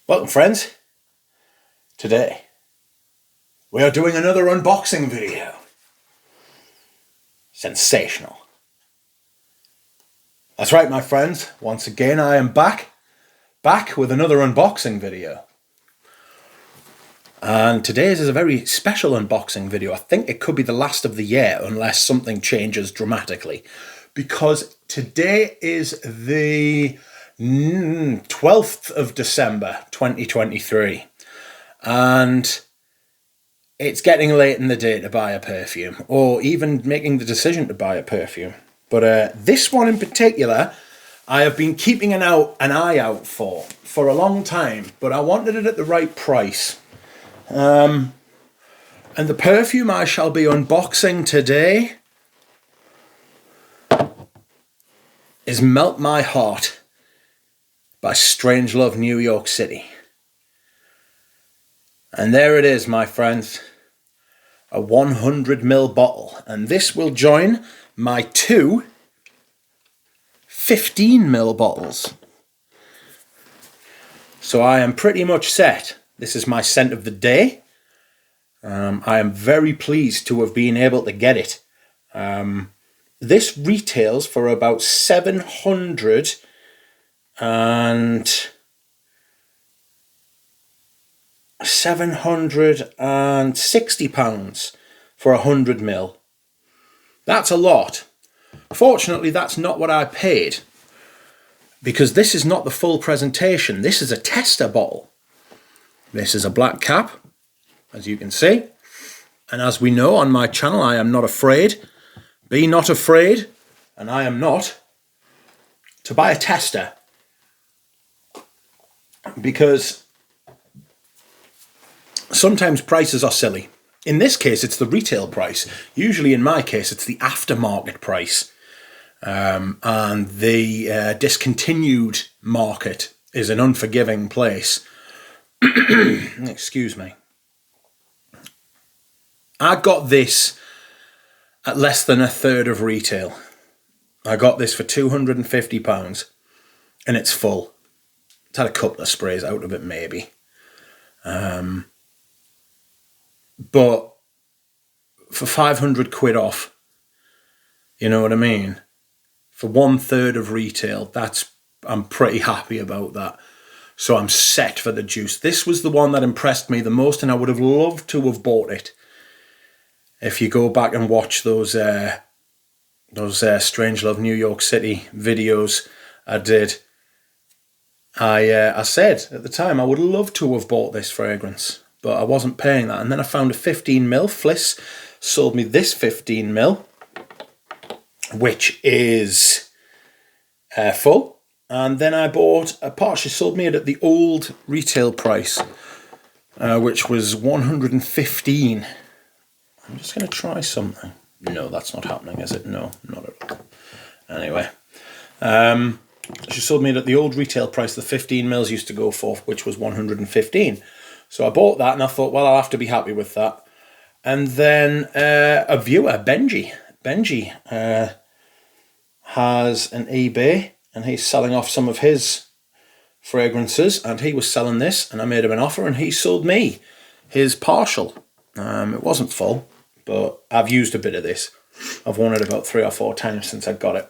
Welcome friends, today we are doing another unboxing video. Sensational. That's right my friends, once again I am back with another unboxing video. And today's is a very special unboxing video. I think it could be the last of the year unless something changes dramatically. Because today is the 12th of December 2023 and it's getting late in the day to buy a perfume or even making the decision to buy a perfume. But this one in particular I have been keeping an eye out for a long time, but I wanted it at the right price. And the perfume I shall be unboxing today is MeltMyHeart by Strangelove NYC. And there it is, my friends, a 100ml bottle, and this will join my two 15ml bottles. So I am pretty much set. This is my scent of the day. I am very pleased to have been able to get it. This retails for about £760 for 100ml. That's a lot. Fortunately, that's not what I paid, because this is not the full presentation. This is a tester bottle. This is a black cap, as you can see. And as we know on my channel, I am not afraid. Be not afraid, and I am not, to buy a tester. Because sometimes prices are silly. In this case, it's the retail price. Usually in my case, it's the aftermarket price. And the discontinued market is an unforgiving place. Excuse me. I got this at less than a third of retail. I got this for £250 and it's full. It's had a couple of sprays out of it maybe. But for 500 quid off, you know what I mean? For 1/3 of retail, I'm pretty happy about that. So I'm set for the juice. This was the one that impressed me the most, and I would have loved to have bought it. If you go back and watch those Strangelove NYC videos I did, I said at the time I would love to have bought this fragrance, but I wasn't paying that. And then I found a 15ml. Fliss sold me this 15ml, which is full. And then I bought a part. She sold me it at the old retail price, which was 115. I'm just going to try something. No, that's not happening, is it? No, not at all. Anyway, she sold me it at the old retail price the 15ml used to go for, which was 115. So I bought that and I thought, well, I'll have to be happy with that. And then a viewer, Benji has an eBay and he's selling off some of his fragrances, and he was selling this and I made him an offer and he sold me his partial. It wasn't full, but I've used a bit of this. I've worn it about 3 or 4 times since I got it.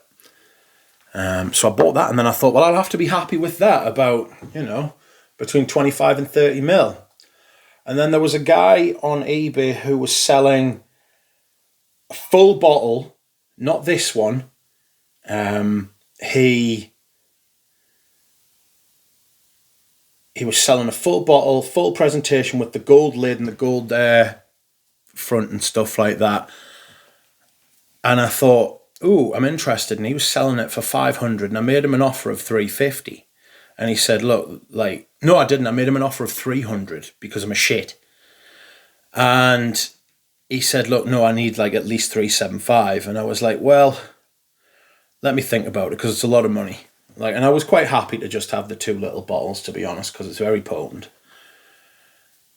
So I bought that and then I thought, well, I'll have to be happy with that, about, you know, between 25 and 30ml. And then there was a guy on eBay who was selling a full bottle, not this one. He was selling a full bottle, full presentation with the gold lid and the gold front and stuff like that. And I thought, ooh, I'm interested. And he was selling it for 500, and I made him an offer of 350. And he said, look, like, no, I didn't. I made him an offer of 300 because I'm a shit. And he said, look, no, I need like at least 375. And I was like, well, let me think about it, because it's a lot of money. Like, and I was quite happy to just have the 2 little bottles, to be honest, because it's very potent.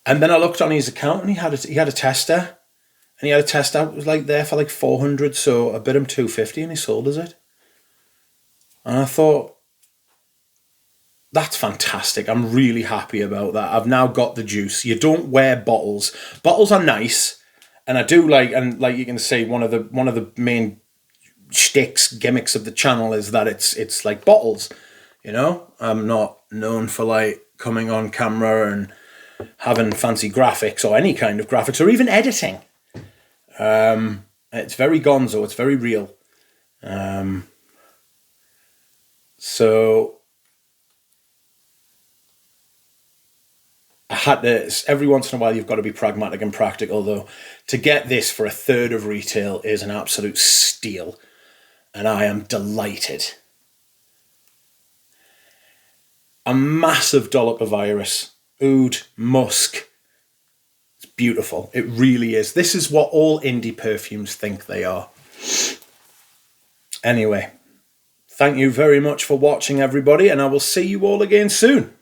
And then I looked on his account and he had a tester. And he had a tester, it was like there for like 400, so I bid him 250 and he sold us it. And I thought, that's fantastic. I'm really happy about that. I've now got the juice. You don't wear bottles. Bottles are nice, and I do like, and like you can see, one of the main shticks, gimmicks of the channel is that it's like bottles. You know, I'm not known for like coming on camera and having fancy graphics or any kind of graphics or even editing. It's very gonzo. It's very real. So I had to, every once in a while you've got to be pragmatic and practical though. To get this for a third of retail is an absolute steal, and I am delighted. A massive dollop of iris, oud, musk. It's beautiful. It really is. This is what all indie perfumes think they are. Anyway, thank you very much for watching, everybody, and I will see you all again soon.